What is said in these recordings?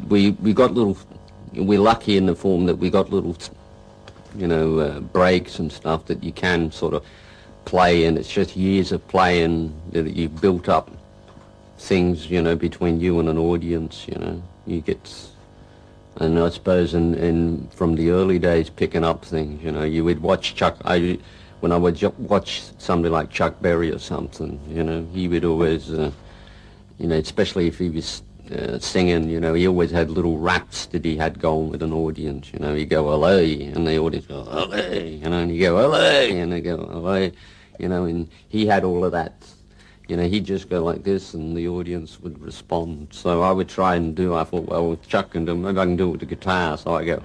we got little. We're lucky in the form that we got little, breaks and stuff that you can sort of play, and it's just years of playing that you built up things, between you and an audience. You get, and I suppose in from the early days picking up things. You would watch when I would watch somebody like Chuck Berry or something. He would always, especially if he was singing, he always had little raps that he had going with an audience. He'd go, "LA," and the audience go, "LA," and you go, "LA," and they go, "LA," and he had all of that. He'd just go like this, and the audience would respond. So I would try and I thought, well, if Chuck can do it, maybe I can do it with the guitar. So I go,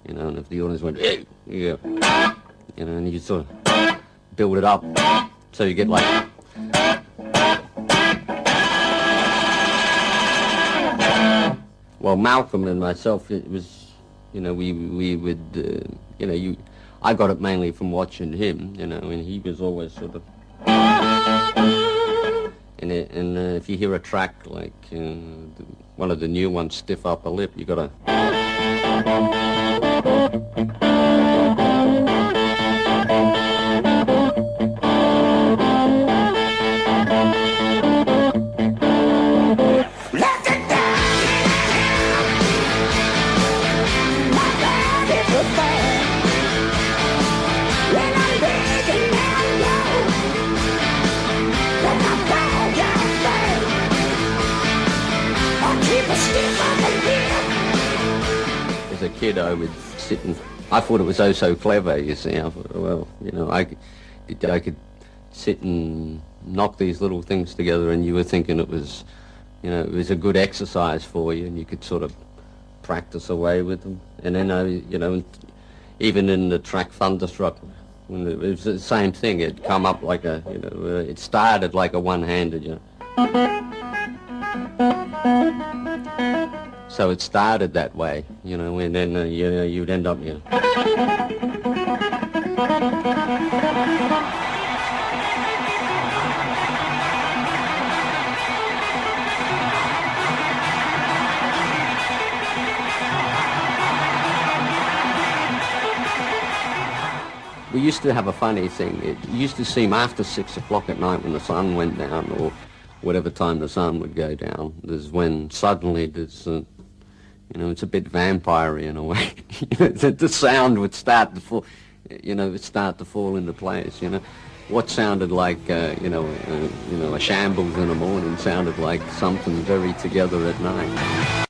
and if the audience went, "Hey," you go, and you sort of build it up, so you get like. Well, Malcolm and myself, it was, we would, I got it mainly from watching him, and he was always sort of, and if you hear a track like one of the new ones, Stiff Upper Lip, you got to. As a kid, I would sit and I thought it was so clever. You see, I thought, well, I could sit and knock these little things together, and you were thinking it was, it was a good exercise for you, and you could sort of practice away with them. And then even in the track Thunderstruck, when it was the same thing. It'd come up like a, it started like a one-handed, So it started that way, and then, you'd end up, We used to have a funny thing. It used to seem after 6 o'clock at night when the sun went down, or whatever time the sun would go down, there's when suddenly there's, it's a bit vampire-y in a way. The sound would start to fall, fall into place. What sounded like, a shambles in the morning sounded like something very together at night.